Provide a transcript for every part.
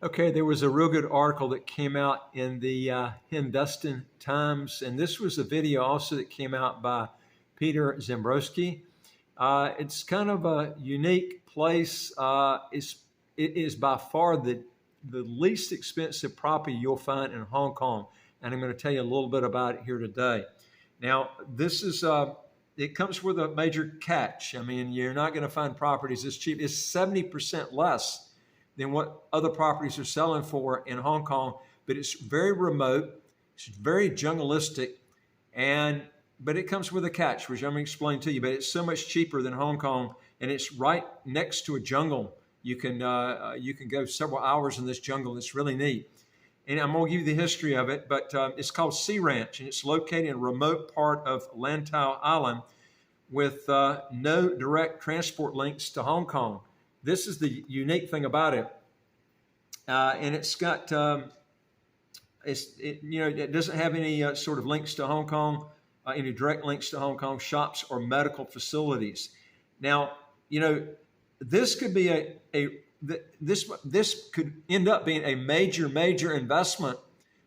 Okay, there was a real good article that came out in the Hindustan Times, and this was a video also that came out by Peter Zembrowski. It's kind of a unique place. It is by far the least expensive property you'll find in Hong Kong, and I'm going to tell you a little bit about it here today. Now, this is it comes with a major catch. I mean, you're not going to find properties this cheap. It's 70% less than what other properties are selling for in Hong Kong, but it's very remote, it's very jungleistic, but it comes with a catch, which I'm going to explain to you. But it's so much cheaper than Hong Kong, and it's right next to a jungle. You can go several hours in this jungle. It's really neat. And I'm going to give you the history of it, but it's called Sea Ranch, and it's located in a remote part of Lantau Island with no direct transport links to Hong Kong. This is the unique thing about it, and it's got it doesn't have any sort of links to Hong Kong, any direct links to Hong Kong shops or medical facilities. Now, this could be this could end up being a major investment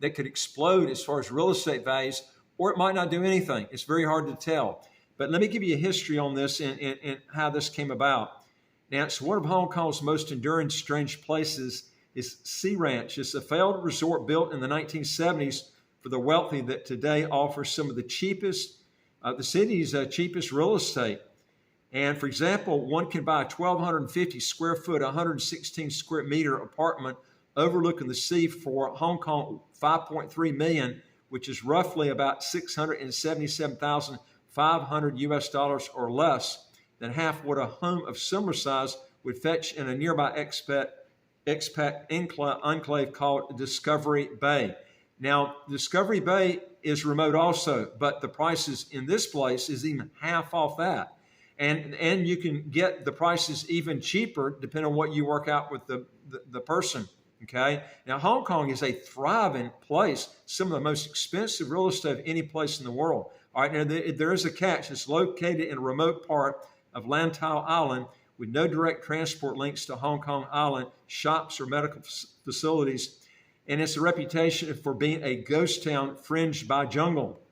that could explode as far as real estate values, or it might not do anything. It's very hard to tell. But let me give you a history on this and how this came about. Now, it's one of Hong Kong's most enduring strange places is Sea Ranch. It's a failed resort built in the 1970s for the wealthy that today offers some of the city's cheapest real estate. And for example, one can buy a 1,250 square foot, 116 square meter apartment overlooking the sea for Hong Kong 5.3 million, which is roughly about 677,500 US dollars or less than half what a home of similar size would fetch in a nearby expat enclave called Discovery Bay. Now, Discovery Bay is remote also, but the prices in this place is even half off that. And you can get the prices even cheaper depending on what you work out with the person, okay? Now, Hong Kong is a thriving place, some of the most expensive real estate of any place in the world. All right, now there is a catch. It's located in a remote part of Lantau Island with no direct transport links to Hong Kong Island, shops or medical facilities. And it's a reputation for being a ghost town fringed by jungle.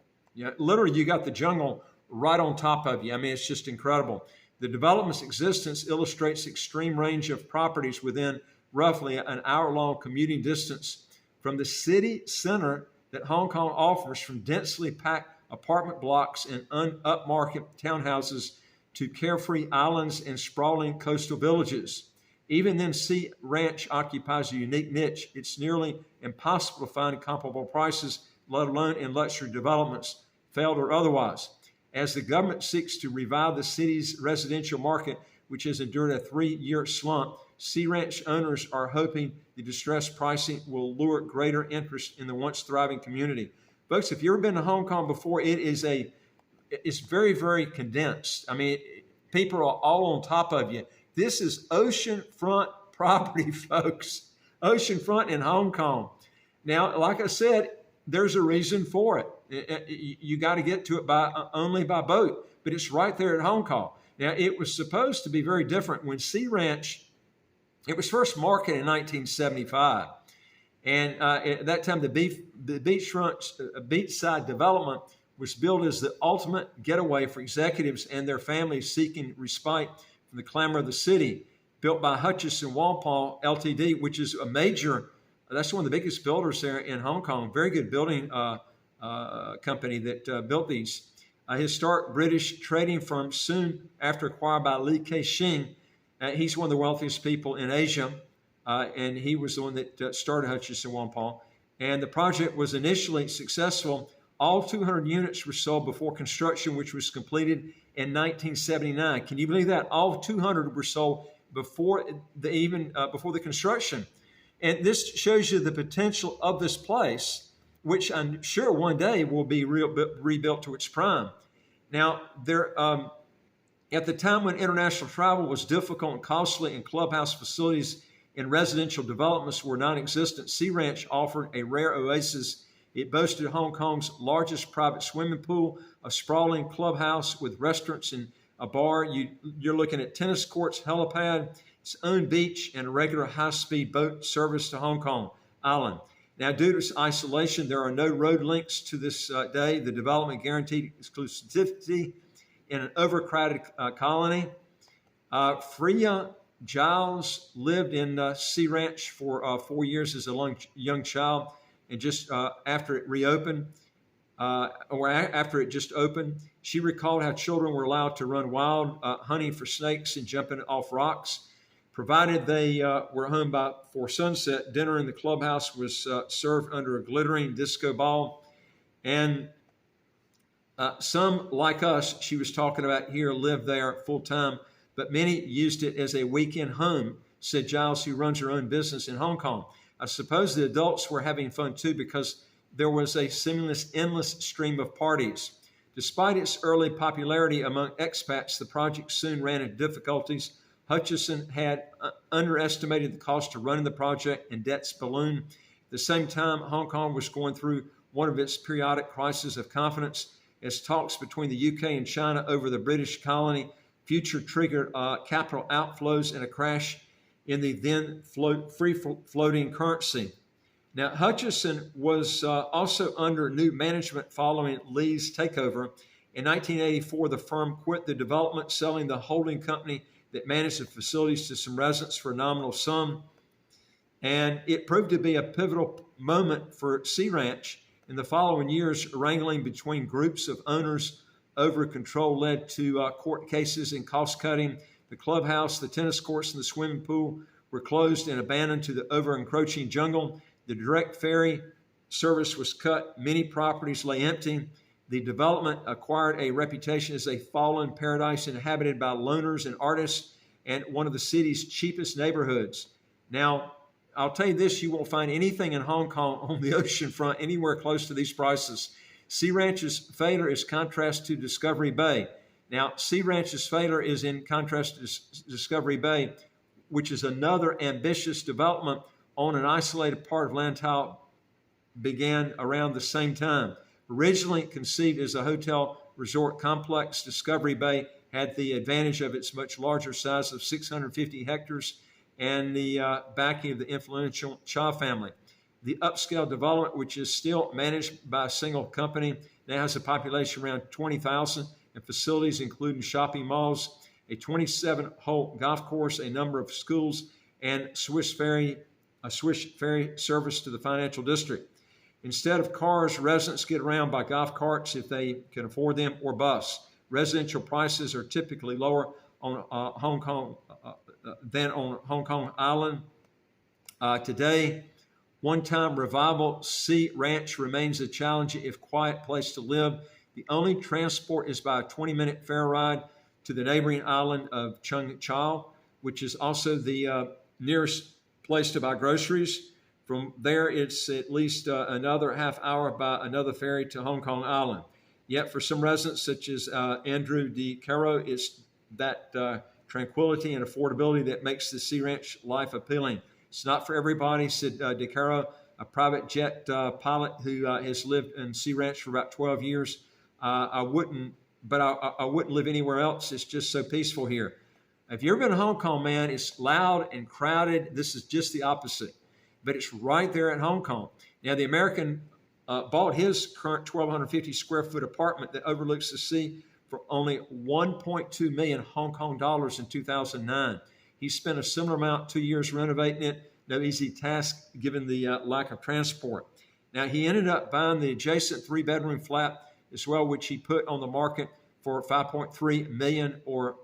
Literally, you got the jungle right on top of you. I mean, it's just incredible. The development's existence illustrates the extreme range of properties within roughly an hour-long commuting distance from the city center that Hong Kong offers, from densely packed apartment blocks and upmarket townhouses to carefree islands and sprawling coastal villages. Even then, Sea Ranch occupies a unique niche. It's nearly impossible to find comparable prices, let alone in luxury developments, failed or otherwise. As the government seeks to revive the city's residential market, which has endured a 3-year slump, Sea Ranch owners are hoping the distressed pricing will lure greater interest in the once thriving community. Folks, if you've ever been to Hong Kong before, it's very, very condensed. I mean, people are all on top of you. This is oceanfront property, folks. Oceanfront in Hong Kong. Now, like I said, there's a reason for it. You got to get to it only by boat, but it's right there at Hong Kong. Now, it was supposed to be very different. When Sea Ranch, it was first marketed in 1975. And at that time, the beachside development was billed as the ultimate getaway for executives and their families seeking respite from the clamor of the city. Built by Hutchison Walpole Ltd., which is that's one of the biggest builders there in Hong Kong. Very good building company that built these. A historic British trading firm soon after acquired by Li Ka-shing. He's one of the wealthiest people in Asia, and he was the one that started Hutchison Walpole. And the project was initially successful. All 200 units were sold before construction, which was completed in 1979. Can you believe that? All 200 were sold before the construction. And this shows you the potential of this place, which I'm sure one day will be rebuilt to its prime. Now, at the time when international travel was difficult and costly and clubhouse facilities and residential developments were non-existent, Sea Ranch offered a rare oasis. It boasted Hong Kong's largest private swimming pool, a sprawling clubhouse with restaurants and a bar. You're looking at tennis courts, helipad, its own beach and a regular high-speed boat service to Hong Kong Island. Now, due to its isolation, there are no road links to this day. The development guaranteed exclusivity in an overcrowded colony. Freya Giles lived in Sea Ranch for 4 years as a young child, and just after it reopened, after it just opened, she recalled how children were allowed to run wild, hunting for snakes and jumping off rocks. Provided they were home before sunset, dinner in the clubhouse was served under a glittering disco ball. And some, like us, she was talking about here, live there full time, but many used it as a weekend home, said Giles, who runs her own business in Hong Kong. I suppose the adults were having fun too, because there was a seamless, endless stream of parties. Despite its early popularity among expats, the project soon ran into difficulties. Hutchison had underestimated the cost of running the project, and debts ballooned. At the same time, Hong Kong was going through one of its periodic crises of confidence, as talks between the UK and China over the British colony future triggered capital outflows and a crash in the then free-floating currency. Now, Hutchison was also under new management following Lee's takeover. In 1984, the firm quit the development, selling the holding company that managed the facilities to some residents for a nominal sum. And it proved to be a pivotal moment for Sea Ranch. In the following years, wrangling between groups of owners over control led to court cases and cost-cutting. The clubhouse, the tennis courts, and the swimming pool were closed and abandoned to the over-encroaching jungle. The direct ferry service was cut. Many properties lay empty. The development acquired a reputation as a fallen paradise inhabited by loners and artists, and one of the city's cheapest neighborhoods. Now, I'll tell you this, you won't find anything in Hong Kong on the ocean front anywhere close to these prices. Sea Ranch's failure is contrast to Discovery Bay. Now, Sea Ranch's failure is in contrast to Discovery Bay, which is another ambitious development on an isolated part of Lantau, began around the same time. Originally conceived as a hotel resort complex, Discovery Bay had the advantage of its much larger size of 650 hectares and the backing of the influential Cha family. The upscale development, which is still managed by a single company, now has a population around 20,000 and facilities including shopping malls, a 27-hole golf course, a number of schools, and a Swiss ferry service to the financial district. Instead of cars, residents get around by golf carts if they can afford them, or bus. Residential prices are typically lower on Hong Kong than on Hong Kong Island. Today, one-time revival, Sea Ranch remains a challenging, if quiet, place to live. The only transport is by a 20-minute fair ride to the neighboring island of Chung Chau, which is also the nearest place to buy groceries. From there, it's at least another half hour by another ferry to Hong Kong Island. Yet for some residents, such as Andrew De Caro, it's that tranquility and affordability that makes the Sea Ranch life appealing. It's not for everybody, said De Caro, a private jet pilot who has lived in Sea Ranch for about 12 years. I wouldn't live anywhere else. It's just so peaceful here. If you've ever been to Hong Kong, man, it's loud and crowded. This is just the opposite. But it's right there in Hong Kong. Now, the American bought his current 1,250 square foot apartment that overlooks the sea for only 1.2 million Hong Kong dollars in 2009. He spent a similar amount 2 years renovating it. No easy task given the lack of transport. Now, he ended up buying the adjacent 3-bedroom flat as well, which he put on the market for 5.3 million or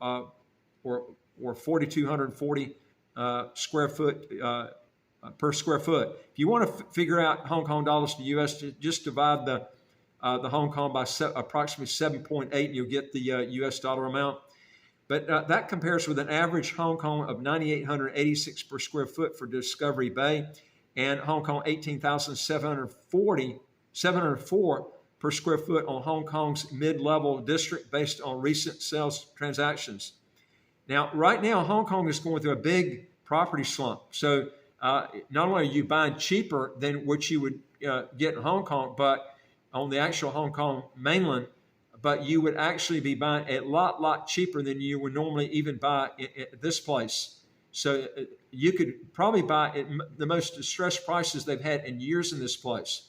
4,240 square foot per square foot. If you want to figure out Hong Kong dollars to U.S., just divide the Hong Kong by approximately 7.8, and you'll get the U.S. dollar amount. But that compares with an average Hong Kong of 9,886 per square foot for Discovery Bay, and Hong Kong 18,704 per square foot on Hong Kong's mid-level district based on recent sales transactions. Now, right now, Hong Kong is going through a big property slump. So not only are you buying cheaper than what you would get in Hong Kong, but on the actual Hong Kong mainland, but you would actually be buying a lot cheaper than you would normally even buy at this place. So you could probably buy the most distressed prices they've had in years in this place.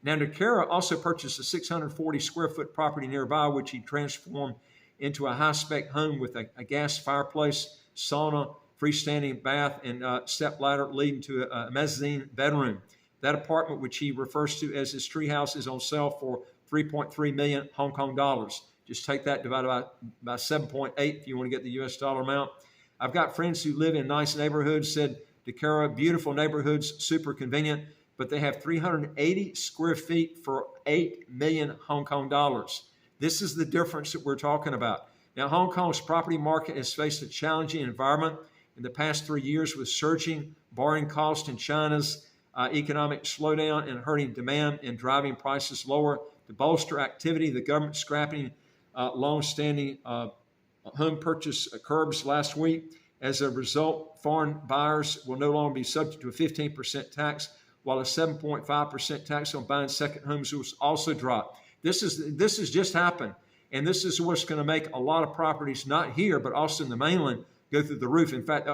Now, Decara also purchased a 640 square foot property nearby, which he transformed into a high-spec home with a gas fireplace, sauna, freestanding bath, and step ladder leading to a mezzanine bedroom. That apartment, which he refers to as his treehouse, is on sale for 3.3 million Hong Kong dollars. Just take that divided by 7.8 if you want to get the US dollar amount. I've got friends who live in nice neighborhoods, said Decara, beautiful neighborhoods, super convenient, but they have 380 square feet for 8 million Hong Kong dollars. This is the difference that we're talking about. Now, Hong Kong's property market has faced a challenging environment in the past 3 years with surging borrowing costs and China's economic slowdown and hurting demand and driving prices lower. To bolster activity, the government scrapping long-standing home purchase curbs last week. As a result, foreign buyers will no longer be subject to a 15% tax, while a 7.5% tax on buying second homes was also dropped. This has just happened, and this is what's going to make a lot of properties, not here, but also in the mainland, go through the roof. In fact,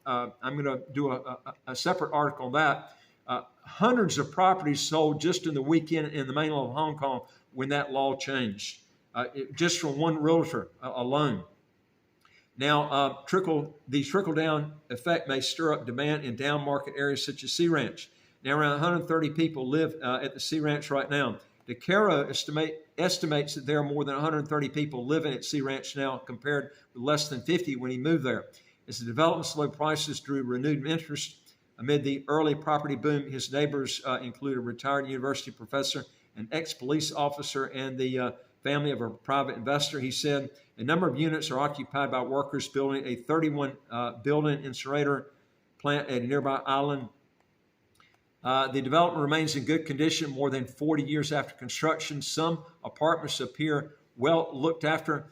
I'm going to do a separate article on that. Hundreds of properties sold just in the weekend in the mainland of Hong Kong when that law changed, just from one realtor alone. Now, the trickle-down effect may stir up demand in down-market areas such as Sea Ranch. Now, around 130 people live at the Sea Ranch right now. Decara estimates that there are more than 130 people living at Sea Ranch now, compared with less than 50 when he moved there. As the development's low prices drew renewed interest amid the early property boom, his neighbors include a retired university professor, an ex-police officer, and the family of a private investor. He said a number of units are occupied by workers building a 31-building incinerator plant at a nearby island. The development remains in good condition more than 40 years after construction. Some apartments appear well looked after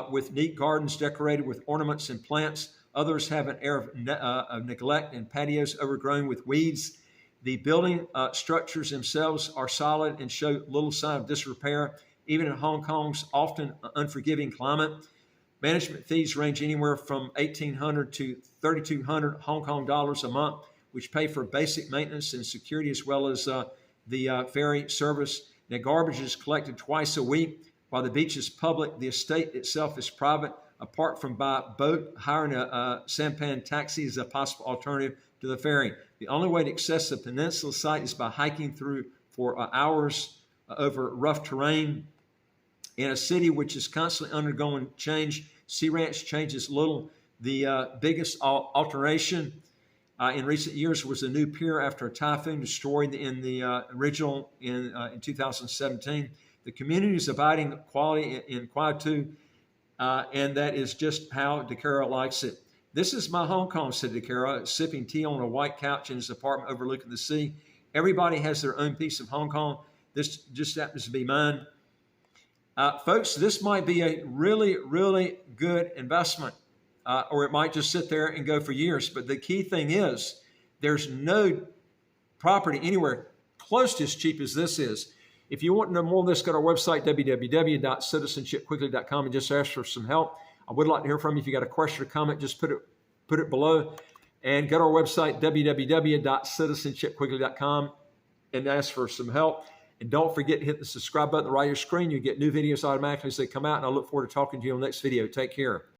with neat gardens decorated with ornaments and plants. Others have an air of neglect and patios overgrown with weeds. The building structures themselves are solid and show little sign of disrepair, even in Hong Kong's often unforgiving climate. Management fees range anywhere from 1,800 to 3,200 Hong Kong dollars a month, which pay for basic maintenance and security as well as the ferry service. Now, garbage is collected twice a week. While the beach is public, the estate itself is private. Apart from by boat, hiring a sampan taxi is a possible alternative to the ferry. The only way to access the peninsula site is by hiking through for hours over rough terrain. In a city which is constantly undergoing change, Sea Ranch changes little. The biggest alteration in recent years was a new pier after a typhoon destroyed in the original in 2017. The community is abiding quality in quietude, and that is just how Decara likes it. This is my Hong Kong, said Decara, sipping tea on a white couch in his apartment overlooking the sea. Everybody has their own piece of Hong Kong. This just happens to be mine. Folks, this might be a really, really good investment, or it might just sit there and go for years. But the key thing is there's no property anywhere close to as cheap as this is. If you want to know more of this, go to our website, www.citizenshipquickly.com, and just ask for some help. I would like to hear from you. If you got a question or comment, just put it below. And go to our website, www.citizenshipquickly.com, and ask for some help. And don't forget to hit the subscribe button right on your screen. You get new videos automatically as they come out, and I look forward to talking to you on the next video. Take care.